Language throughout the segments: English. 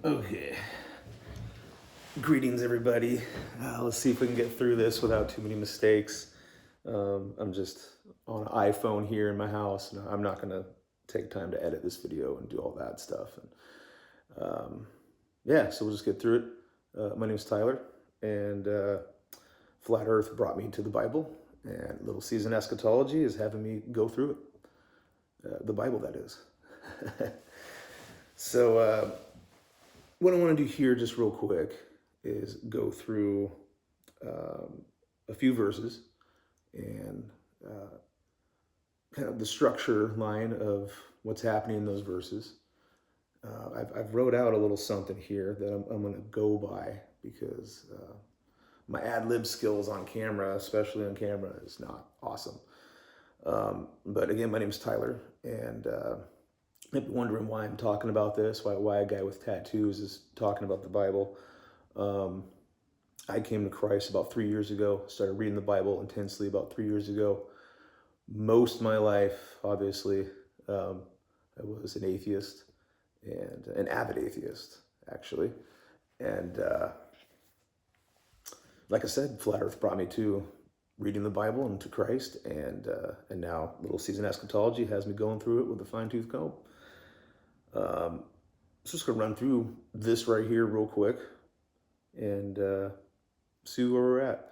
Okay. Greetings, everybody. Let's see if we can get through this without too many mistakes. I'm just on an iPhone here in my house, and I'm not going to take time to edit this video and do all that stuff. And yeah, so we'll just get through it. My name is Tyler, and Flat Earth brought me to the Bible, and Little Season Eschatology is having me go through it. The Bible, that is. So, what I want to do here, just real quick, is go through a few verses and kind of the structure line of what's happening in those verses. I've wrote out a little something here that I'm going to go by because my ad-lib skills on camera, especially on camera, is not awesome. But again, my name is Tyler, and you might be wondering why I'm talking about this, why a guy with tattoos is talking about the Bible. I came to Christ about 3 years ago, started reading the Bible intensely about 3 years ago. Most of my life, obviously, I was an atheist, and an avid atheist, actually. And like I said, Flat Earth brought me to reading the Bible and to Christ, and now Little Season Eschatology has me going through it with a fine-tooth comb. So just gonna run through this right here real quick and see where we're at.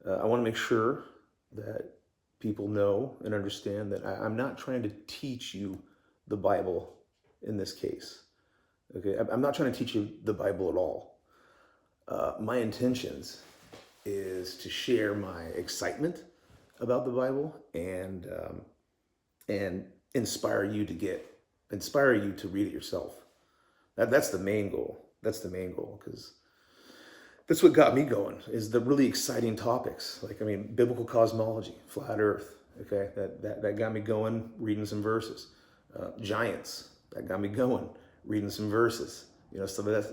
I want to make sure that people know and understand that I'm not trying to teach you the Bible in this case. Okay, I'm not trying to teach you the Bible at all. My intentions is to share my excitement about the Bible and inspire you to read it yourself. That's the main goal. That's the main goal, because that's what got me going, is the really exciting topics. Like, I mean, biblical cosmology, flat earth, okay? That got me going, reading some verses. Giants, that got me going, reading some verses. You know, so that's,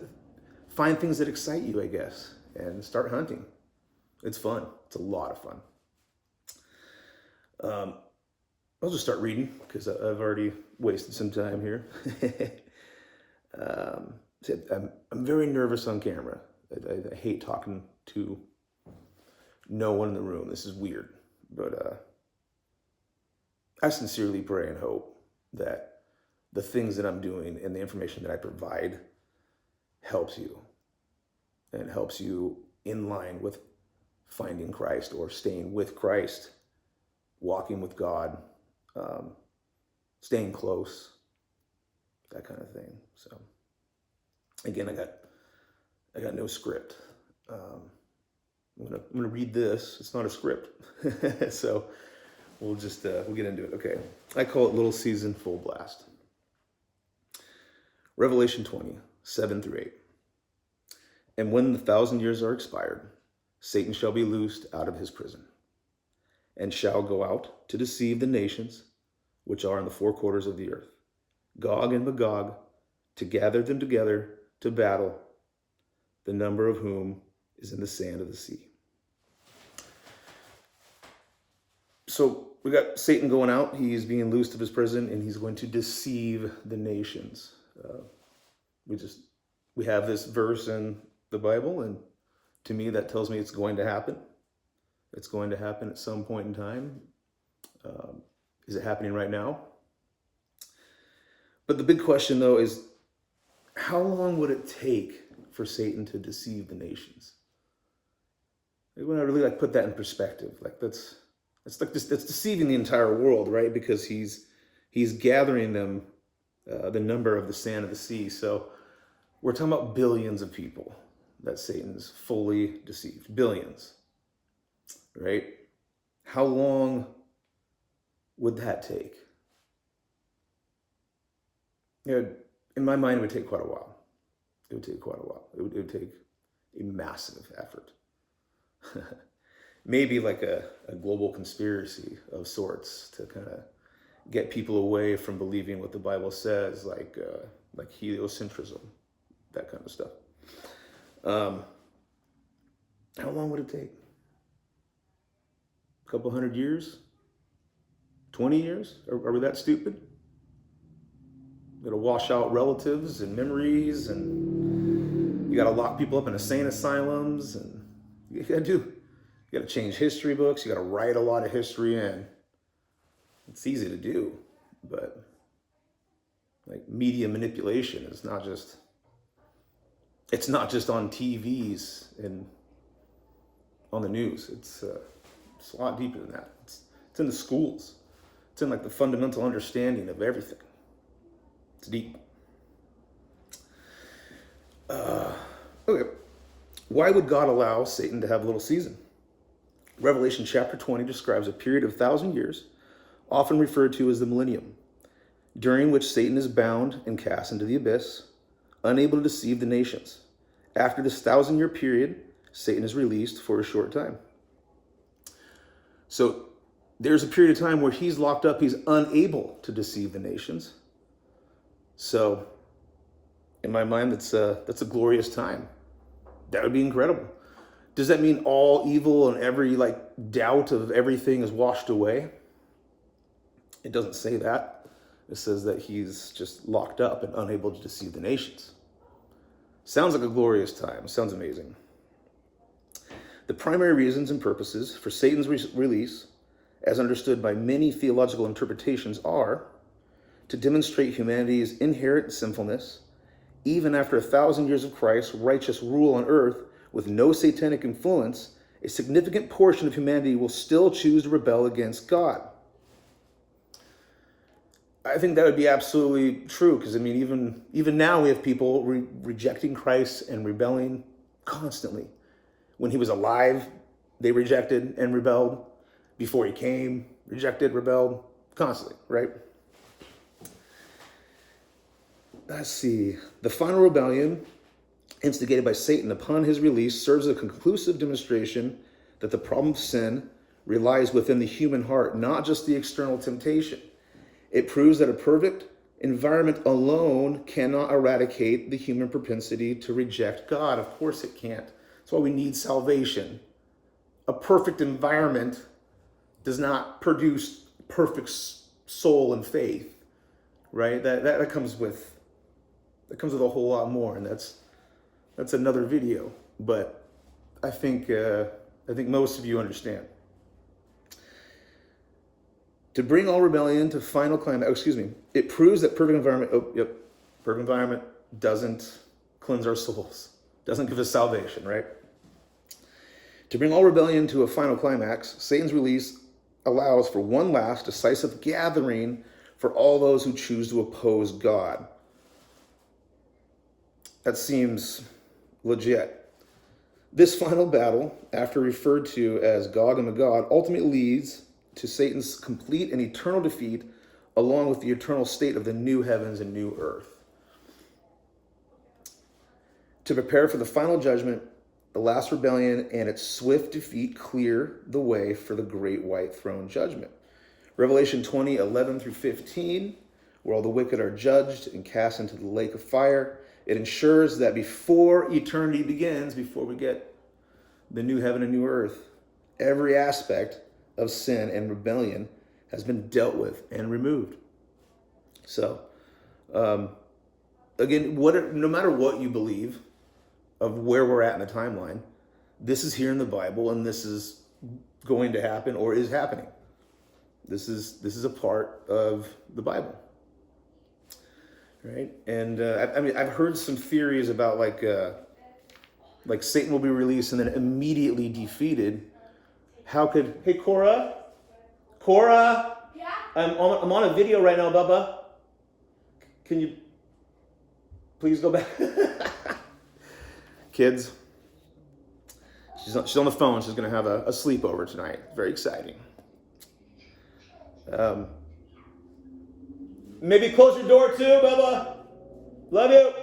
find things that excite you, I guess, and start hunting. It's fun. It's a lot of fun. I'll just start reading because I've already wasted some time here. I'm very nervous on camera. I hate talking to no one in the room. This is weird, but I sincerely pray and hope that the things that I'm doing and the information that I provide helps you, and helps you in line with finding Christ or staying with Christ, walking with God, staying close, that kind of thing. So again, I got no script. I'm gonna read this. It's not a script. So we'll get into it. Okay. I call it Little Season Full Blast. Revelation 20, 7 through 8. And when the 1,000 years are expired, Satan shall be loosed out of his prison, and shall go out to deceive the nations which are in the four quarters of the earth, Gog and Magog, to gather them together to battle, the number of whom is in the sand of the sea. So we got Satan going out. He's being loosed of his prison, and he's going to deceive the nations. We have this verse in the Bible, and to me that tells me it's going to happen. It's going to happen at some point in time. Is it happening right now? But the big question, though, is how long would it take for Satan to deceive the nations? When I really put that in perspective, that's deceiving the entire world, right? Because he's gathering them, the number of the sand of the sea. So we're talking about billions of people that Satan's fully deceived. Billions, right? How long would that take? You know, in my mind, it would take quite a while. It would take quite a while. It would take a massive effort. Maybe like a global conspiracy of sorts to kind of get people away from believing what the Bible says, like heliocentrism, that kind of stuff. How long would it take? A couple hundred years? 20 years? Are we that stupid? Got to wash out relatives and memories and You got to lock people up in insane asylums, and you got to change history books. You got to write a lot of history in. It's easy to do, but like media manipulation is not just. It's not just on TVs and on the news. It's a lot deeper than that. It's in the schools. It's in like the fundamental understanding of everything. It's deep. Okay. Why would God allow Satan to have a little season? Revelation chapter 20 describes a period of 1,000 years, often referred to as the Millennium, during which Satan is bound and cast into the abyss, unable to deceive the nations. After this 1,000-year period, Satan is released for a short time. So there's a period of time where he's locked up, he's unable to deceive the nations. So in my mind, that's a glorious time. That would be incredible. Does that mean all evil and every doubt of everything is washed away? It doesn't say that. It says that he's just locked up and unable to deceive the nations. Sounds like a glorious time. Sounds amazing. The primary reasons and purposes for Satan's release, as understood by many theological interpretations, are to demonstrate humanity's inherent sinfulness. Even after 1,000 years of Christ's righteous rule on earth with no satanic influence, a significant portion of humanity will still choose to rebel against God. I think that would be absolutely true, because even now we have people rejecting Christ and rebelling constantly. When he was alive, they rejected and rebelled. Before he came, rejected, rebelled, constantly, right? Let's see. The final rebellion, instigated by Satan upon his release, serves as a conclusive demonstration that the problem of sin relies within the human heart, not just the external temptation. It proves that a perfect environment alone cannot eradicate the human propensity to reject God. Of course it can't. That's why we need salvation. A perfect environment does not produce perfect soul and faith, right? That comes with a whole lot more, and that's another video. But I think most of you understand. To bring all rebellion to final climax, it proves that perfect environment doesn't cleanse our souls, doesn't give us salvation, right? To bring all rebellion to a final climax, Satan's release allows for one last decisive gathering for all those who choose to oppose God. That seems legit. This final battle, after referred to as Gog and Magog, ultimately leads to Satan's complete and eternal defeat, along with the eternal state of the new heavens and new earth. To prepare for the final judgment, the last rebellion and its swift defeat clear the way for the great white throne judgment. Revelation 20, 11 through 15, where all the wicked are judged and cast into the lake of fire. It ensures that before eternity begins, before we get the new heaven and new earth, every aspect of sin and rebellion has been dealt with and removed. So, again, no matter what you believe of where we're at in the timeline, this is here in the Bible, and this is going to happen or is happening. This is a part of the Bible, right? And I've heard some theories about like Satan will be released and then immediately defeated. How could, hey, Cora? Yeah? I'm on a video right now, Bubba. Can you please go back? Kids, she's on the phone. She's going to have a sleepover tonight. Very exciting. Maybe close your door too, Bubba. Love you.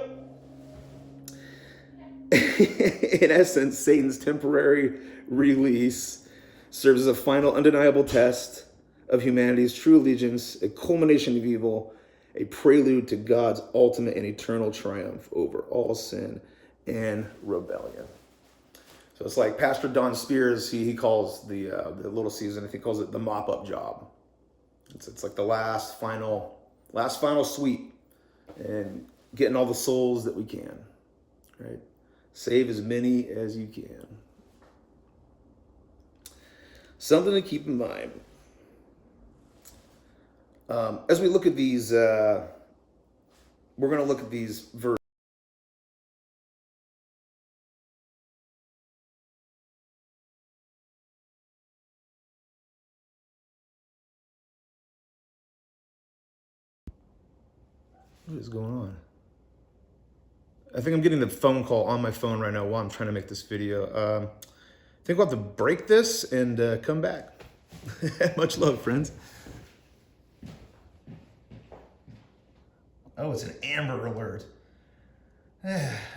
In essence, Satan's temporary release serves as a final undeniable test of humanity's true allegiance, a culmination of evil, a prelude to God's ultimate and eternal triumph over all sin and rebellion. So it's like Pastor Don Spears, he calls the little season, I think he calls it the mop-up job. It's like the last final sweep and getting all the souls that we can, right? Save as many as you can. Something to keep in mind. As we look at these, we're going to look at these verses. What is going on? I think I'm getting the phone call on my phone right now while I'm trying to make this video. I think we'll have to break this and come back. Much love, friends. Oh, it's an Amber Alert.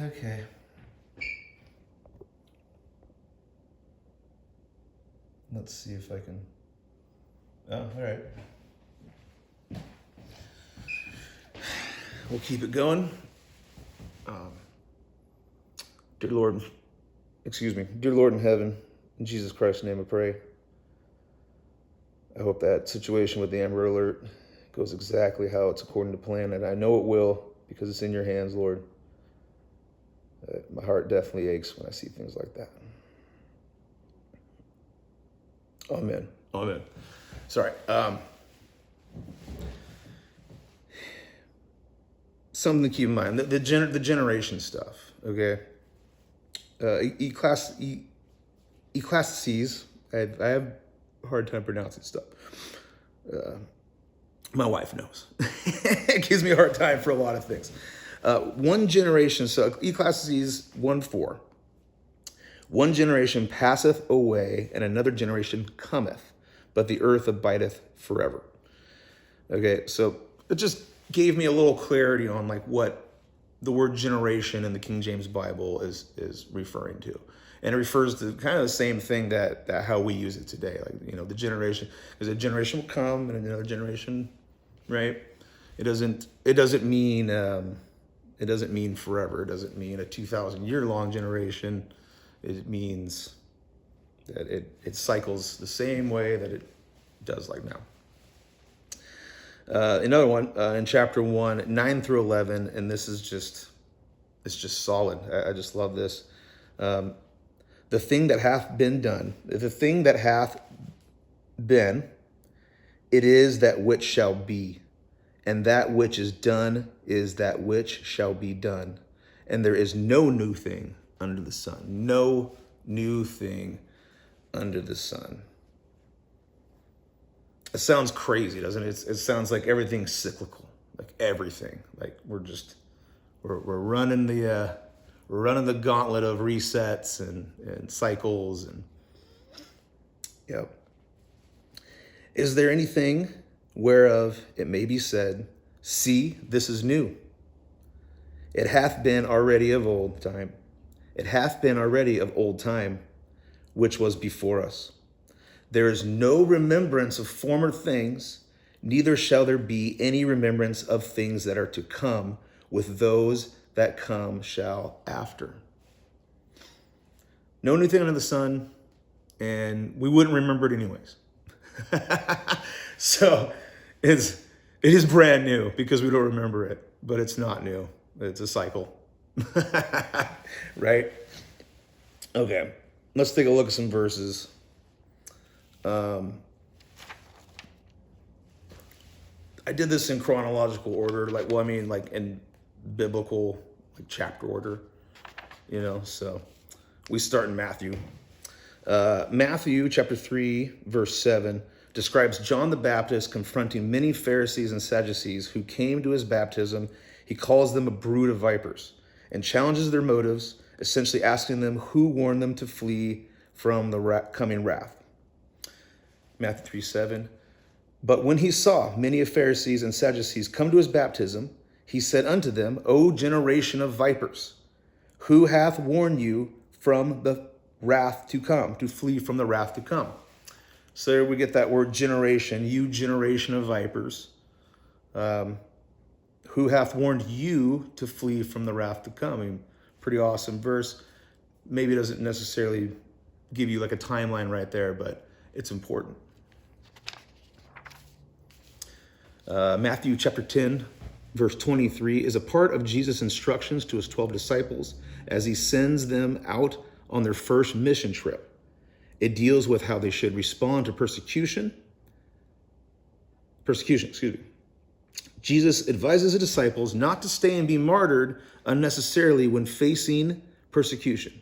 Okay. Let's see if I can. Oh, all right. We'll keep it going. Dear Lord in heaven, in Jesus Christ's name I pray. I hope that situation with the Amber Alert goes exactly how it's according to plan, and I know it will because it's in your hands, Lord. My heart definitely aches when I see things like that. Amen. Amen. Sorry. Something to keep in mind, the generation stuff, okay? Ecclesiastes, I have a hard time pronouncing stuff. My wife knows. It gives me a hard time for a lot of things. One generation, so Ecclesiastes 1:4. One generation passeth away, and another generation cometh, but the earth abideth forever. Okay, so it just gave me a little clarity on like what the word generation in the King James Bible is referring to. And it refers to kind of the same thing that how we use it today. Like, you know, the generation, because a generation will come and another generation, right? It doesn't mean forever. It doesn't mean a 2,000-year long generation. It means that it cycles the same way that it does like now. Another one in chapter 1, 9 through 11, and this is just solid. I just love this. The thing that hath been done, the thing that hath been, it is that which shall be, and that which is done is that which shall be done. And there is no new thing under the sun. No new thing under the sun. It sounds crazy, doesn't it? It sounds like everything's cyclical, like everything. Like we're running the gauntlet of resets and cycles and yep. Is there anything whereof it may be said, see, this is new? It hath been already of old time. It hath been already of old time, which was before us. There is no remembrance of former things, neither shall there be any remembrance of things that are to come with those that come shall after. No new thing under the sun, and we wouldn't remember it anyways. So it is brand new because we don't remember it, but it's not new. It's a cycle, right? Okay, let's take a look at some verses. I did this in chronological order, like in biblical like chapter order, you know. So we start in Matthew. Matthew chapter 3, verse 7 describes John the Baptist confronting many Pharisees and Sadducees who came to his baptism. He calls them a brood of vipers and challenges their motives, essentially asking them who warned them to flee from the coming wrath. Matthew 3:7. But when he saw many of Pharisees and Sadducees come to his baptism, he said unto them, O generation of vipers, who hath warned you from the wrath to come, to flee from the wrath to come? So there we get that word generation, you generation of vipers. Who hath warned you to flee from the wrath to come? I mean, pretty awesome verse. Maybe it doesn't necessarily give you like a timeline right there, but it's important. Matthew chapter 10, verse 23, is a part of Jesus' instructions to his 12 disciples as he sends them out on their first mission trip. It deals with how they should respond to persecution, excuse me. Jesus advises the disciples not to stay and be martyred unnecessarily when facing persecution.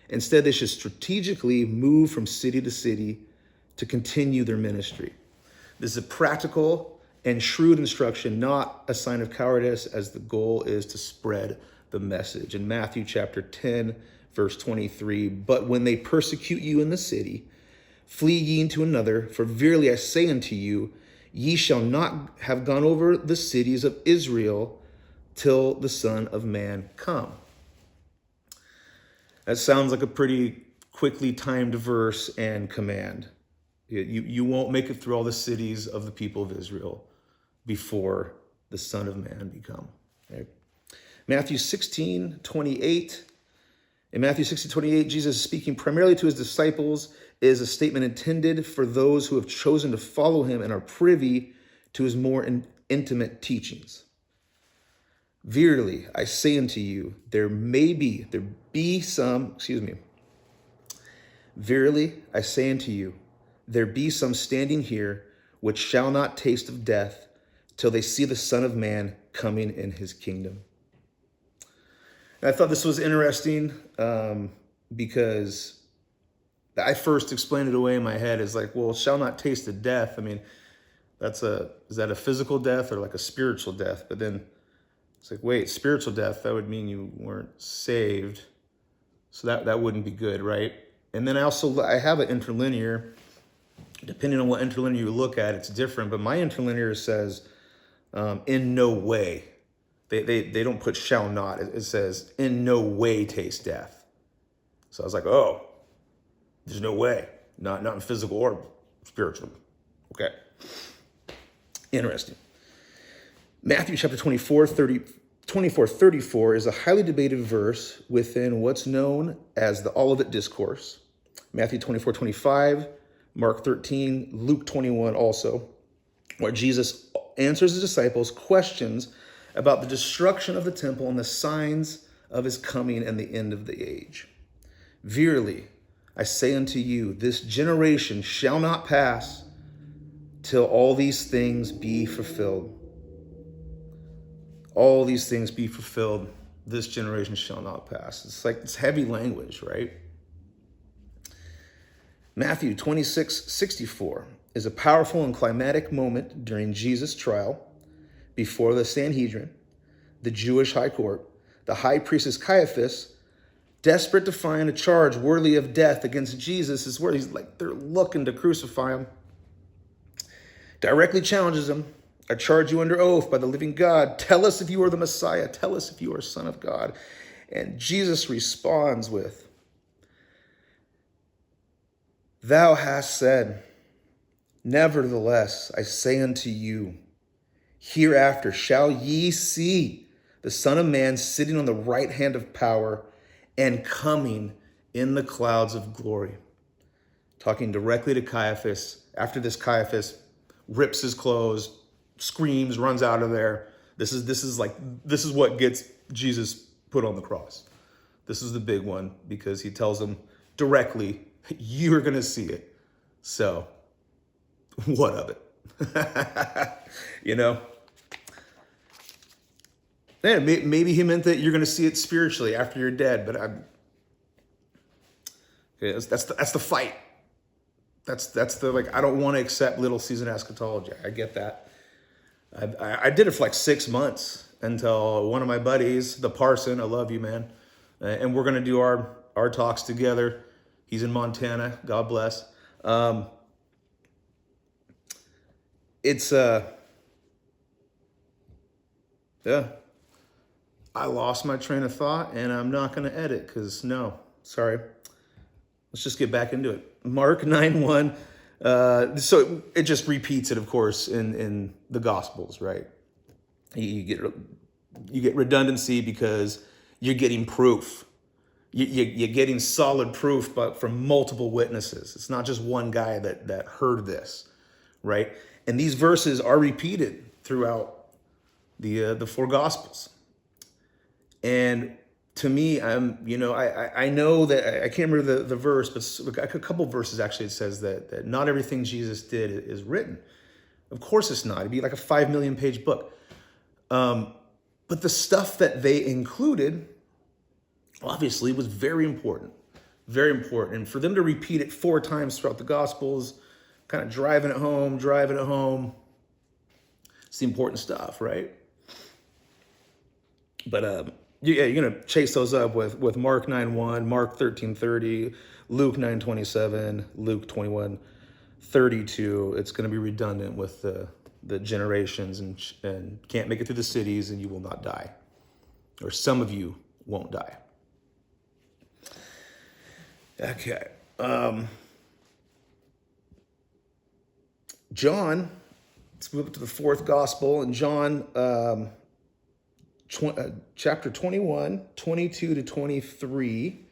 Instead, they should strategically move from city to city to continue their ministry. This is a practical and shrewd instruction, not a sign of cowardice, as the goal is to spread the message. In Matthew chapter 10, verse 23, but when they persecute you in the city, flee ye into another, for verily I say unto you, ye shall not have gone over the cities of Israel till the Son of Man come. That sounds like a pretty quickly timed verse and command. You won't make it through all the cities of the people of Israel before the Son of Man become. Right? Matthew 16:28. In Matthew 16:28, Jesus speaking primarily to his disciples is a statement intended for those who have chosen to follow him and are privy to his more intimate teachings. Verily, I say unto you, Verily, I say unto you, there be some standing here which shall not taste of death till they see the Son of Man coming in his kingdom. And I thought this was interesting because I first explained it away in my head as like, well, shall not taste of death. I mean, is that a physical death or like a spiritual death? But then it's like, wait, spiritual death, that would mean you weren't saved. So that wouldn't be good, right? And then I have an interlinear. Depending on what interlinear you look at, it's different. But my interlinear says, in no way. They don't put shall not. It says, in no way taste death. So I was like, oh, there's no way. Not in physical or spiritual. Okay. Interesting. Matthew chapter 24:34 is a highly debated verse within what's known as the Olivet Discourse. Matthew 24:25, Mark 13, Luke 21 also, where Jesus answers his disciples questions about the destruction of the temple and the signs of his coming and the end of the age. Verily, I say unto you, this generation shall not pass till all these things be fulfilled. All these things be fulfilled. This generation shall not pass. It's heavy language, right? Matthew 26:64 is a powerful and climatic moment during Jesus' trial before the Sanhedrin, the Jewish high court. The high priestess Caiaphas, desperate to find a charge worthy of death against Jesus, is where they're looking to crucify him. Directly challenges him. I charge you under oath by the living God. Tell us if you are the Messiah. Tell us if you are Son of God. And Jesus responds with, thou hast said, nevertheless, I say unto you, hereafter shall ye see the Son of Man sitting on the right hand of power and coming in the clouds of glory. Talking directly to Caiaphas. After this, Caiaphas rips his clothes, screams, runs out of there. This is what gets Jesus put on the cross. This is the big one because he tells them directly, you're going to see it. So what of it? Yeah, maybe he meant that you're going to see it spiritually after you're dead, but that's the fight. That's the I don't want to accept little season eschatology. I get that. I did it for 6 months until one of my buddies, the parson, I love you, man, and we're going to do our talks together. He's in Montana. God bless. I lost my train of thought, and I'm not going to edit because sorry. Let's just get back into it. Mark 9:1. So it just repeats it, of course, in the Gospels, right? You get redundancy because you're getting proof. You're getting solid proof, but from multiple witnesses. It's not just one guy that heard this, right? And these verses are repeated throughout the four gospels. And to me, I know that I can't remember the verse, but a couple verses actually it says that not everything Jesus did is written. Of course it's not. It'd be like a 5 million page book. But the stuff that they included obviously was very important. Very important. And for them to repeat it 4 times throughout the Gospels, kind of driving it home, it's the important stuff, right? But you're going to chase those up with Mark 9:1, Mark 13:30, Luke 9:27, Luke 21:32. It's going to be redundant with the generations and can't make it through the cities and you will not die. Or some of you won't die. Okay. John, let's move to the 4th gospel. In John chapter 21, 22 to 23.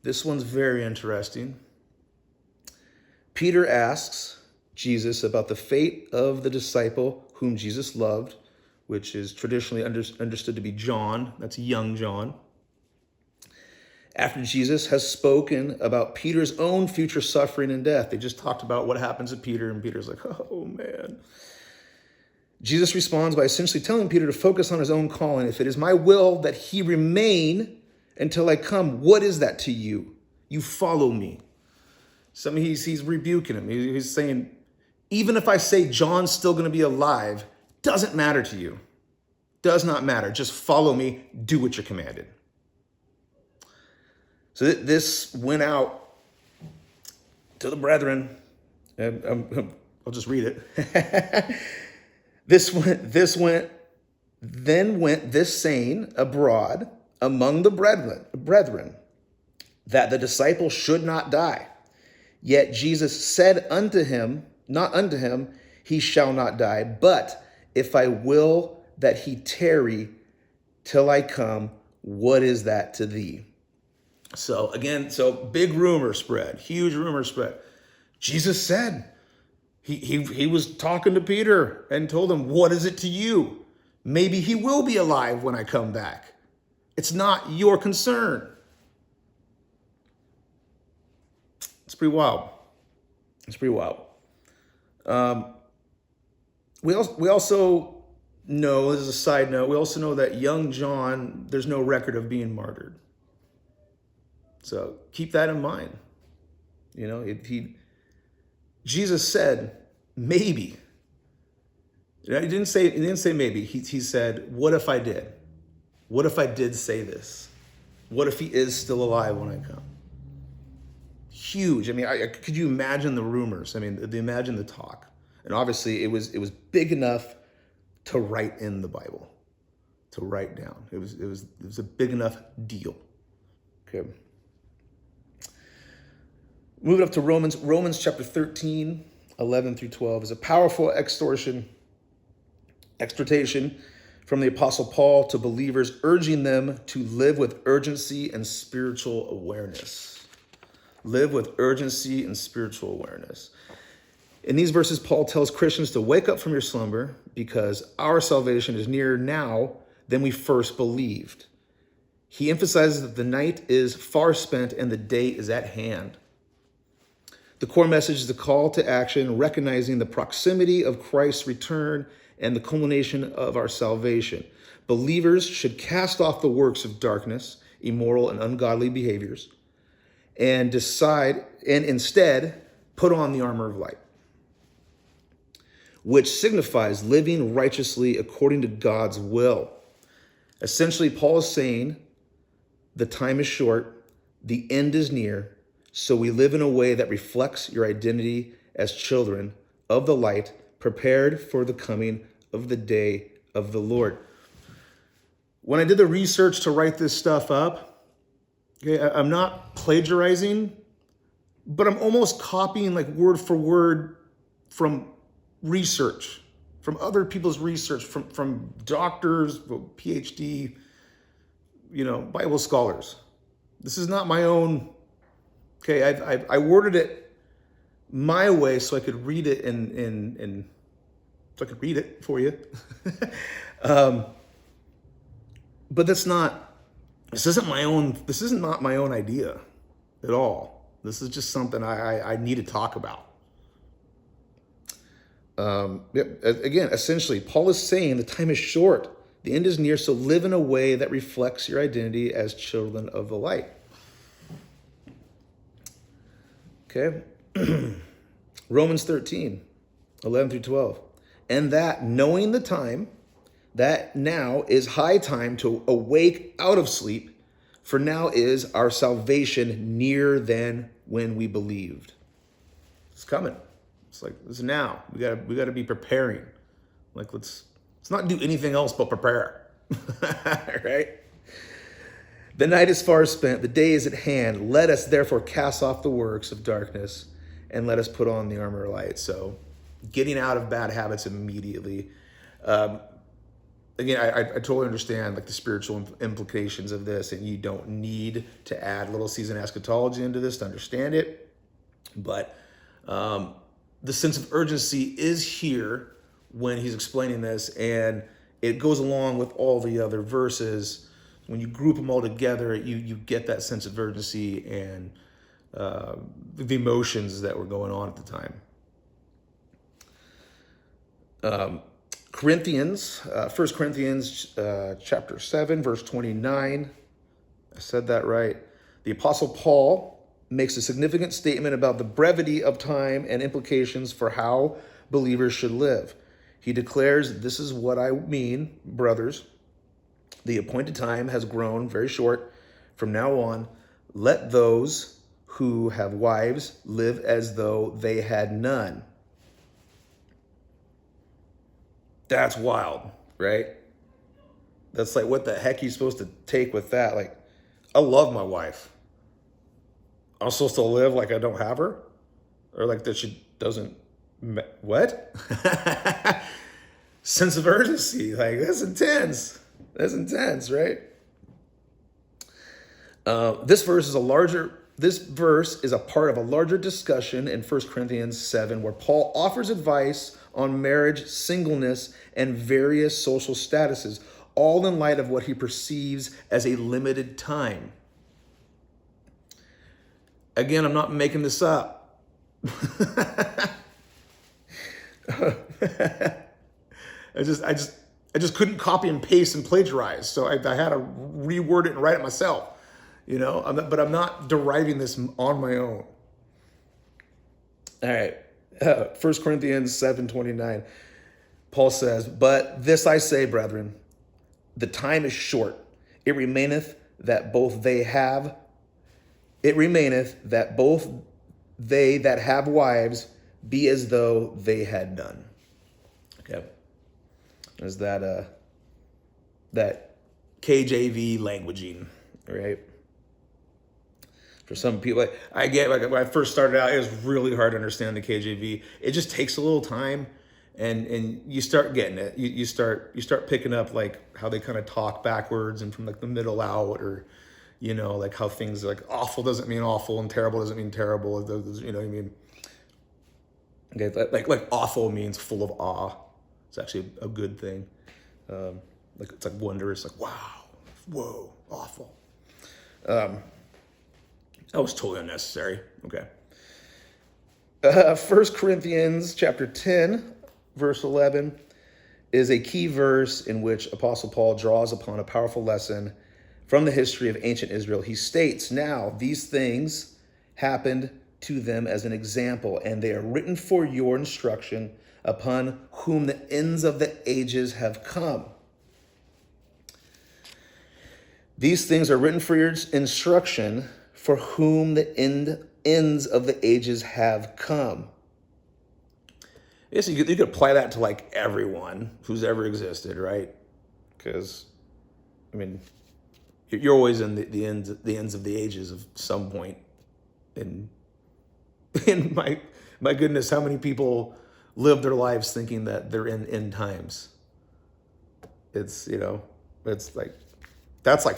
This one's very interesting. Peter asks Jesus about the fate of the disciple whom Jesus loved, which is traditionally understood to be John. That's young John. After Jesus has spoken about Peter's own future suffering and death. They just talked about what happens to Peter, and Peter's like, oh man. Jesus responds by essentially telling Peter to focus on his own calling. If it is my will that he remain until I come, what is that to you? You follow me. He's rebuking him. He's saying, even if I say John's still going to be alive, doesn't matter to you. Does not matter. Just follow me. Do what you're commanded. So this went out to the brethren. And I'll just read it. Then went this saying abroad among the brethren, that the disciple should not die. Yet Jesus said unto him, not unto him, he shall not die, but if I will that he tarry till I come, what is that to thee? So again, big rumor spread, huge rumor spread. Jesus said, He was talking to Peter and told him, what is it to you? Maybe he will be alive when I come back. It's not your concern. It's pretty wild. We also know, as a side note, we also know that young John, there's no record of being martyred. So keep that in mind. Jesus said, maybe. He didn't say maybe. He said, what if I did? What if I did say this? What if he is still alive when I come? Huge. Could you imagine the rumors? Imagine the talk. And obviously it was big enough to write in the Bible, to write down. It was a big enough deal. Okay. Moving up to Romans chapter 13, 11 through 12 is a powerful exhortation from the Apostle Paul to believers, urging them to live with urgency and spiritual awareness. Live with urgency and spiritual awareness. In these verses, Paul tells Christians to wake up from your slumber because our salvation is nearer now than we first believed. He emphasizes that the night is far spent and the day is at hand. The core message is the call to action, recognizing the proximity of Christ's return and the culmination of our salvation. Believers should cast off the works of darkness, immoral and ungodly behaviors, and instead put on the armor of light, which signifies living righteously according to God's will. Essentially, Paul is saying the time is short, the end is near, so we live in a way that reflects your identity as children of the light, prepared for the coming of the day of the Lord. When I did the research to write this stuff up, okay, I'm not plagiarizing, but I'm almost copying like word for word from research, from other people's research, from doctors, PhD, Bible scholars. This is not my own. Okay, I worded it my way so I could read it and so I could read it for you. But this isn't not my own idea at all. This is just something I need to talk about. Again, essentially, Paul is saying the time is short. The end is near, so live in a way that reflects your identity as children of the light. Okay? Romans 13, 11 through 12. And that, knowing the time, that now is high time to awake out of sleep, for now is our salvation nearer than when we believed. It's coming. It's like, it's now. We gotta be preparing. Like, let's not do anything else but prepare. Right? The night is far spent, the day is at hand. Let us therefore cast off the works of darkness and let us put on the armor of light. So getting out of bad habits immediately. Again, I totally understand like the spiritual implications of this, and you don't need to add little season eschatology into this to understand it. But the sense of urgency is here when he's explaining this, and it goes along with all the other verses. When you group them all together, you get that sense of urgency and the emotions that were going on at the time. Corinthians, 1 Corinthians chapter 7, verse 29. I said that right. The Apostle Paul makes a significant statement about the brevity of time and implications for how believers should live. He declares, "This is what I mean, brothers. The appointed time has grown very short. From now on, let those who have wives live as though they had none." That's wild, right? That's like, what the heck are you supposed to take with that? Like, I love my wife. I'm supposed to live like I don't have her? Or like that she doesn't, what? Sense of urgency, like that's intense. That's intense, right? This verse is a part of a larger discussion in 1 Corinthians 7, where Paul offers advice on marriage, singleness, and various social statuses, all in light of what he perceives as a limited time. Again, I'm not making this up. I just couldn't copy and paste and plagiarize, so I had to reword it and write it myself. But I'm not deriving this on my own. All right, 1 Corinthians 7:29, Paul says, "But this I say, brethren, the time is short. It remaineth that both they that have wives be as though they had none." Okay, there's that KJV languaging, right? For some people, I get, like when I first started out, it was really hard to understand the KJV. It just takes a little time, and you start getting it. You start picking up like how they kind of talk backwards and from like the middle out, or like how things like awful doesn't mean awful and terrible doesn't mean terrible. You know what I mean? Okay, like awful means full of awe. It's actually a good thing. Like it's like wondrous, like wow, whoa, awful. That was totally unnecessary. Okay. 1 Corinthians chapter 10, verse 11 is a key verse in which Apostle Paul draws upon a powerful lesson from the history of ancient Israel. He states, "Now these things happened to them as an example, and they are written for your instruction, upon whom the ends of the ages have come." These things are written for your instruction, for whom the ends of the ages have come. Yes, you could apply that to like everyone who's ever existed, right? Because, I mean, you're always in the ends of the ages of some point. And my goodness, how many people live their lives thinking that they're in end times? It's like, that's like,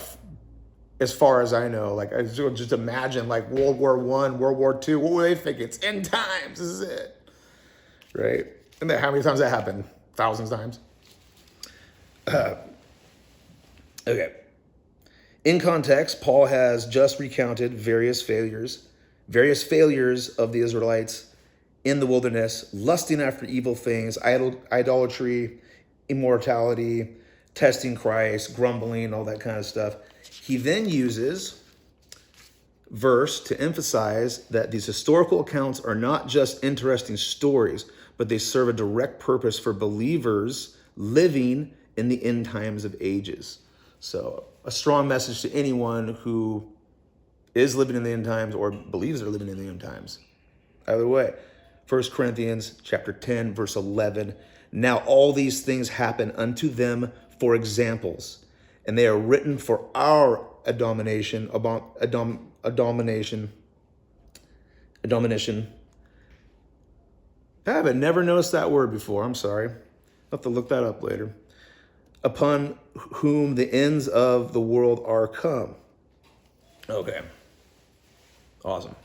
as far as I know, like I just imagine like World War I, World War II. What would they think? It's end times. This is it, right? And then how many times that happened? Thousands of times. Okay. In context, Paul has just recounted various failures of the Israelites in the wilderness, lusting after evil things, idolatry, immortality, testing Christ, grumbling, all that kind of stuff. He then uses verse to emphasize that these historical accounts are not just interesting stories, but they serve a direct purpose for believers living in the end times of ages. So a strong message to anyone who is living in the end times or believes they're living in the end times. Either way, 1 Corinthians chapter 10, verse 11. Now all these things happen unto them for examples, and they are written for our admonition. I have never noticed that word before. I'm sorry. I'll have to look that up later. Upon whom the ends of the world are come. Okay. Awesome.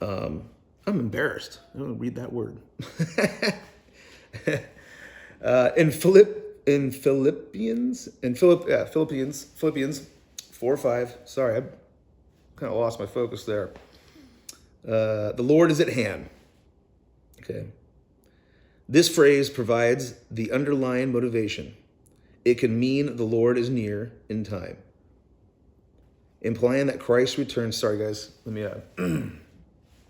I'm embarrassed. I don't read that word. Philippians 4:5. Sorry, I kind of lost my focus there. The Lord is at hand. Okay. This phrase provides the underlying motivation. It can mean the Lord is near in time, implying that Christ returns. Sorry, guys. Let me.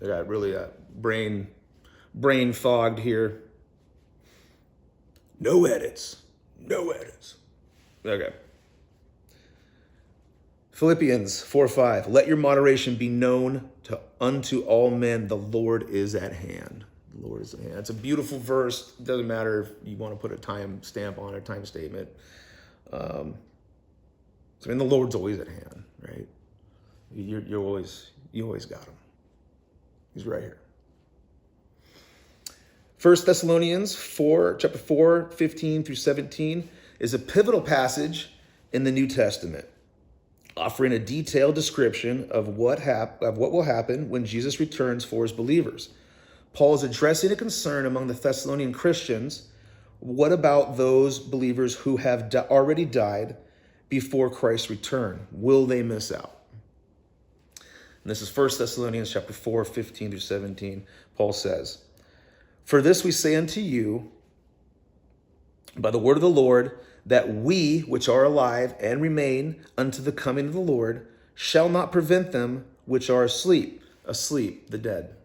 I got really brain fogged here. No edits. Okay. Philippians 4:5. Let your moderation be known unto all men. The Lord is at hand. The Lord is at hand. It's a beautiful verse. It doesn't matter if you want to put a time stamp on it, time statement. The Lord's always at hand, right? You always got him. He's right here. 1 Thessalonians chapter 4, 15 through 17 is a pivotal passage in the New Testament, offering a detailed description of what will happen when Jesus returns for his believers. Paul is addressing a concern among the Thessalonian Christians. What about those believers who have already died before Christ's return? Will they miss out? And this is 1 Thessalonians chapter 4, 15 through 17. Paul says, for this we say unto you by the word of the Lord, that we which are alive and remain unto the coming of the Lord shall not prevent them which are asleep, the dead.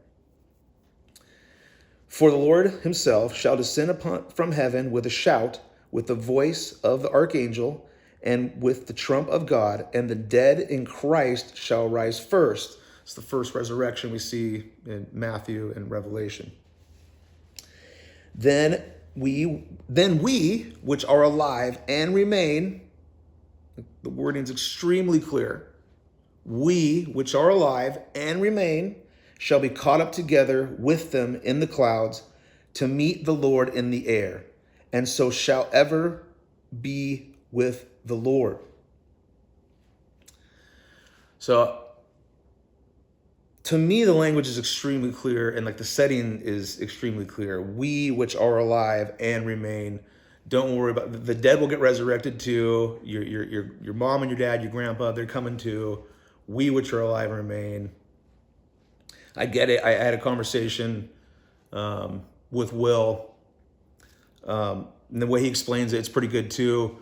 For the Lord himself shall descend from heaven with a shout, with the voice of the archangel, and with the trump of God, and the dead in Christ shall rise first. It's the first resurrection we see in Matthew and Revelation. Then we which are alive and remain, the wording is extremely clear. We which are alive and remain shall be caught up together with them in the clouds to meet the Lord in the air, and so shall ever be with the Lord. So to me, the language is extremely clear, and the setting is extremely clear. We which are alive and remain. Don't worry about the dead will get resurrected too. Your mom and your dad, your grandpa, they're coming too. We which are alive and remain. I get it. I had a conversation with Will. And the way he explains it, it's pretty good too.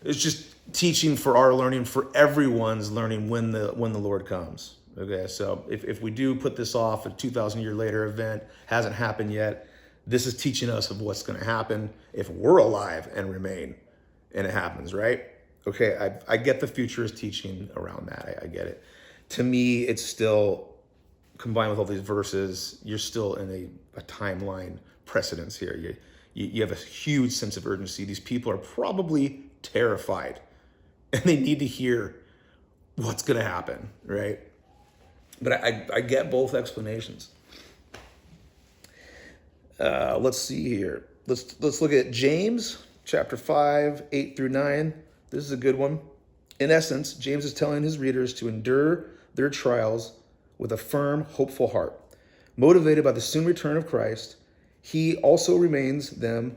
It's just teaching for our learning, for everyone's learning when the Lord comes. Okay, so if we do put this off, a 2,000 year later event hasn't happened yet, this is teaching us of what's going to happen if we're alive and remain, and it happens, right? Okay, I get the futurist teaching around that. I get it. To me, it's still, combined with all these verses, you're still in a timeline precedence here. You have a huge sense of urgency. These people are probably terrified, and they need to hear what's going to happen, right? But I get both explanations. Let's see here. Let's look at James chapter 5, 8 through 9. This is a good one. In essence, James is telling his readers to endure their trials with a firm, hopeful heart. Motivated by the soon return of Christ, he also reminds them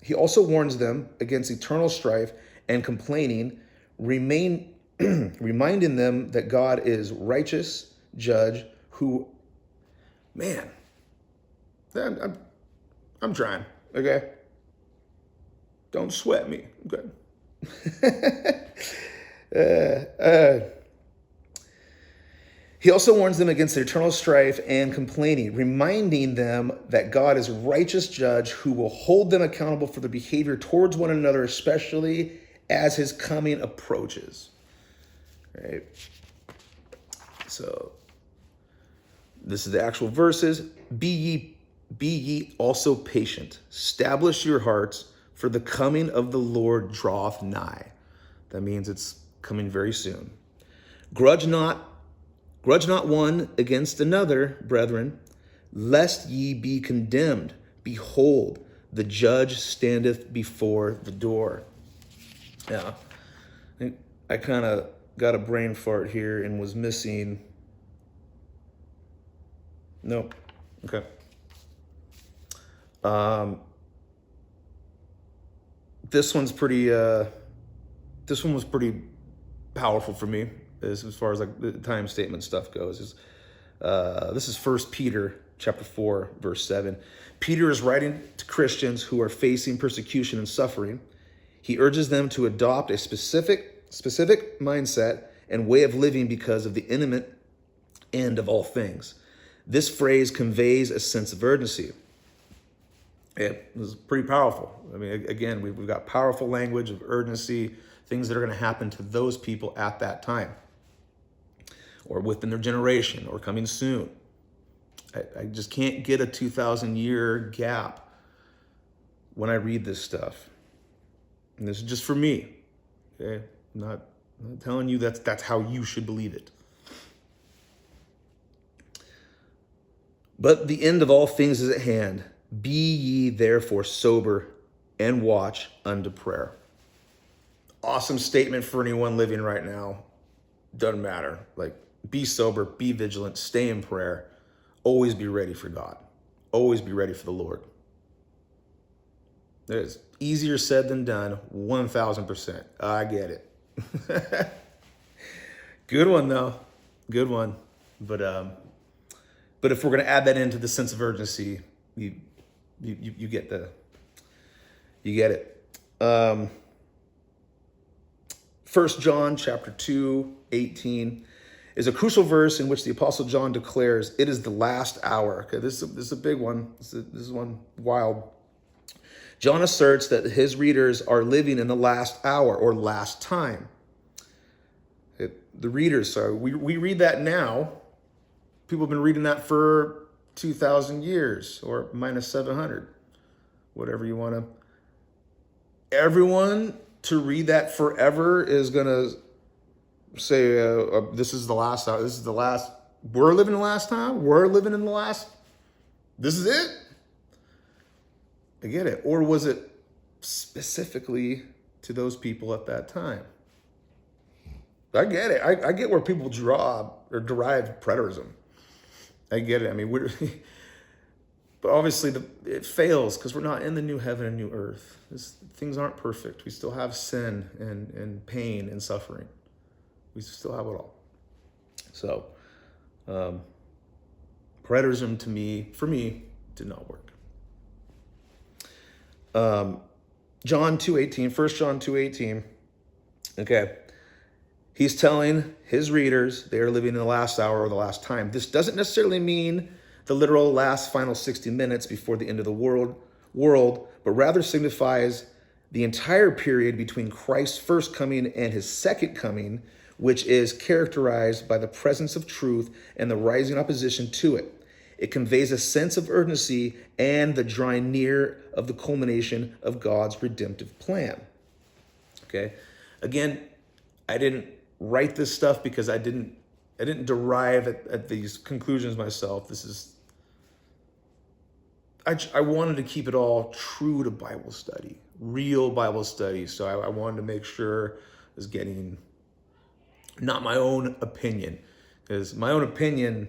He also warns them against eternal strife and complaining, reminding them that God is righteous judge who, man, I'm trying, okay? Don't sweat me, okay? He also warns them against eternal strife and complaining, reminding them that God is righteous judge who will hold them accountable for their behavior towards one another, especially as his coming approaches. Right? So this is the actual verses. Be ye also patient. Establish your hearts, for the coming of the Lord draweth nigh. That means it's coming very soon. Grudge not one against another, brethren, lest ye be condemned. Behold, the judge standeth before the door. Yeah, I kind of got a brain fart here and was missing. Nope. Okay. This one's pretty. This one was pretty powerful for me as far as like the time statement stuff goes. This is 1 Peter chapter 4, verse 7. Peter is writing to Christians who are facing persecution and suffering. He urges them to adopt a specific mindset and way of living because of the imminent end of all things. This phrase conveys a sense of urgency. It was pretty powerful. I mean, again, we've got powerful language of urgency, things that are going to happen to those people at that time, or within their generation, or coming soon. I just can't get a 2,000-year gap when I read this stuff. And this is just for me. Okay? I'm not telling you that's how you should believe it. But the end of all things is at hand. Be ye therefore sober and watch unto prayer. Awesome statement for anyone living right now. Doesn't matter. Like, be sober, be vigilant, stay in prayer. Always be ready for God. Always be ready for the Lord. It's easier said than done, 1,000%. I get it. Good one, though. Good one. But if we're going to add that into the sense of urgency, you get it. 1 John chapter 2, 18 is a crucial verse in which the Apostle John declares it is the last hour. Okay, this is a big one. This is one wild. John asserts that his readers are living in the last hour or last time. The readers, so we read that now. People have been reading that for 2,000 years or minus 700, whatever you want to. Everyone to read that forever is going to say, this is the last hour. This is the last. We're living in the last time. We're living in the last. This is it. I get it. Or was it specifically to those people at that time? I get it. I get where people draw or derive preterism. I get it. I mean, but obviously it fails because we're not in the new heaven and new earth. Things aren't perfect. We still have sin and pain and suffering. We still have it all. So, preterism for me, did not work. John 2:18, 1 John 2:18. Okay. He's telling his readers they are living in the last hour or the last time. This doesn't necessarily mean the literal last final 60 minutes before the end of the world, but rather signifies the entire period between Christ's first coming and his second coming, which is characterized by the presence of truth and the rising opposition to it. It conveys a sense of urgency and the drawing near of the culmination of God's redemptive plan. Okay. Again, I didn't write this stuff because I didn't derive at these conclusions myself. I wanted to keep it all true to Bible study, real Bible study. So I wanted to make sure I was getting not my own opinion, because my own opinion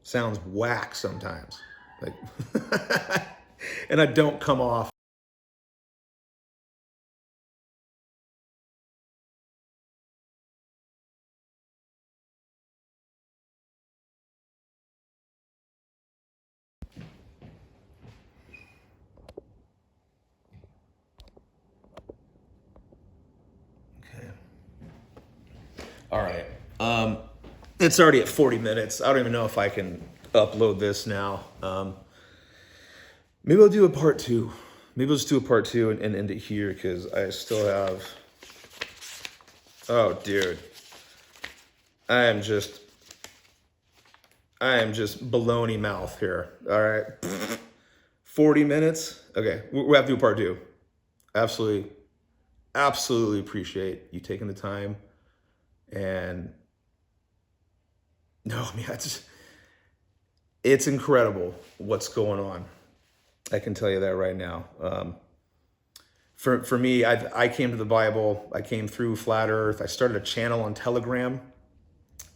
sounds whack sometimes. Like, and I don't come off All right. It's already at 40 minutes. I don't even know if I can upload this now. Maybe I'll do a part two. Maybe I'll just do a part two and end it here because I still have. Oh, dude. I am just baloney mouth here. All right. 40 minutes. Okay. We have to do a part two. Absolutely appreciate you taking the time. And no, I mean, it's incredible what's going on. I can tell you that right now. For me, I came to the Bible. I came through Flat Earth. I started a channel on Telegram,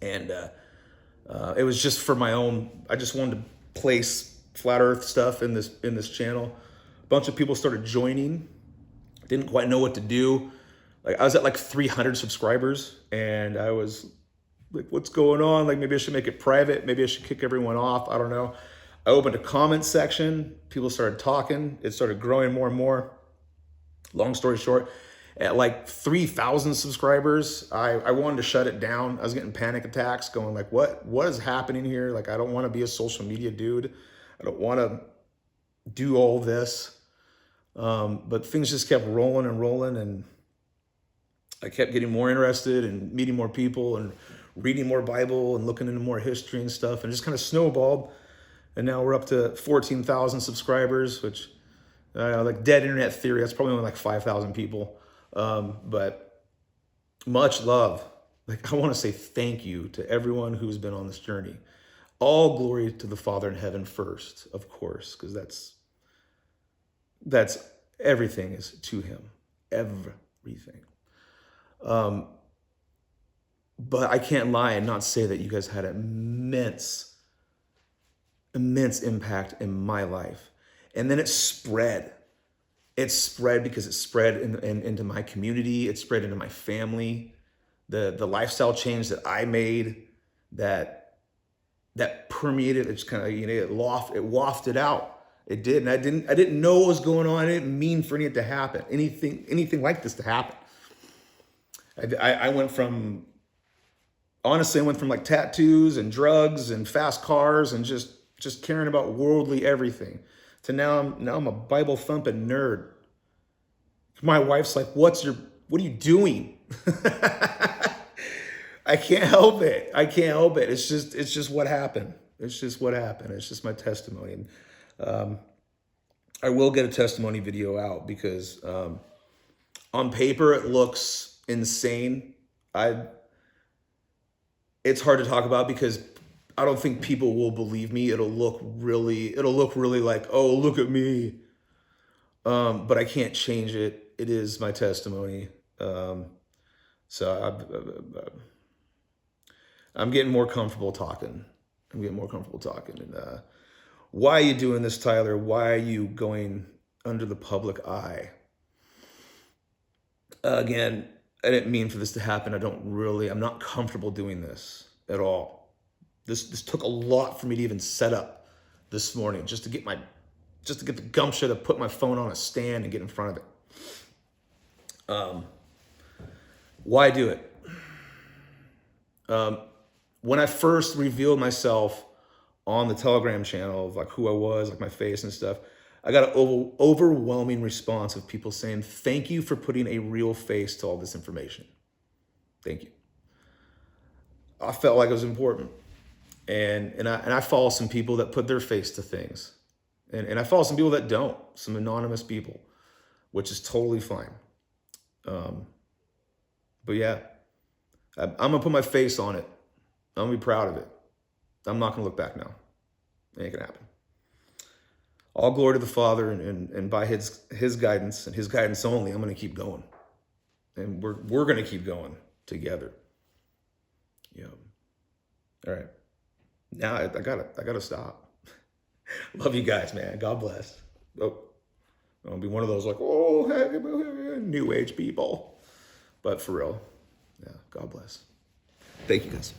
and it was just for my own. I just wanted to place Flat Earth stuff in this channel. A bunch of people started joining. Didn't quite know what to do. Like I was at like 300 subscribers, and I was like, "What's going on? Like maybe I should make it private. Maybe I should kick everyone off. I don't know." I opened a comment section. People started talking. It started growing more and more. Long story short, at like 3,000 subscribers, I wanted to shut it down. I was getting panic attacks going like, what is happening here? Like, I don't want to be a social media dude. I don't want to do all this. But things just kept rolling and rolling. And I kept getting more interested and meeting more people and reading more Bible and looking into more history and stuff. And it just kind of snowballed. And now we're up to 14,000 subscribers, which like dead internet theory, that's probably only like 5,000 people. But much love. Like I want to say thank you to everyone who's been on this journey. All glory to the Father in heaven first, of course, because that's everything is to him. Everything. But I can't lie and not say that you guys had immense impact in my life. And then it spread. It spread because it spread into my community. It spread into my family. The lifestyle change that I made, that permeated. It just kind of it wafted out. It did, and I didn't know what was going on. I didn't mean for any of it to happen. Anything like this to happen. I went from like tattoos and drugs and fast cars and just caring about worldly everything to now I'm a Bible thumping nerd. My wife's like, what are you doing? I can't help it. It's just what happened. It's just what happened. It's just my testimony. And I will get a testimony video out because on paper it looks insane. It's hard to talk about because I don't think people will believe me. It'll look really like, oh, look at me. But I can't change it. It is my testimony. So I'm getting more comfortable talking. And why are you doing this, Tyler? Why are you going under the public eye? Again, I didn't mean for this to happen. I'm not comfortable doing this at all. This took a lot for me to even set up this morning, just to get the gumption to put my phone on a stand and get in front of it. Why do it? When I first revealed myself on the Telegram channel of like who I was, like my face and stuff, I got an overwhelming response of people saying, thank you for putting a real face to all this information. Thank you. I felt like it was important. And I follow some people that put their face to things. And I follow some people that don't, some anonymous people, which is totally fine. But yeah, I'm going to put my face on it. I'm going to be proud of it. I'm not going to look back now. It ain't going to happen. All glory to the Father, and by his guidance and his guidance only, I'm going to keep going. And we're going to keep going together. Yeah. All right. Now I gotta stop. Love you guys, man. God bless. Oh, I'll be one of those like, oh, new age people. But for real, yeah, God bless. Thank you guys.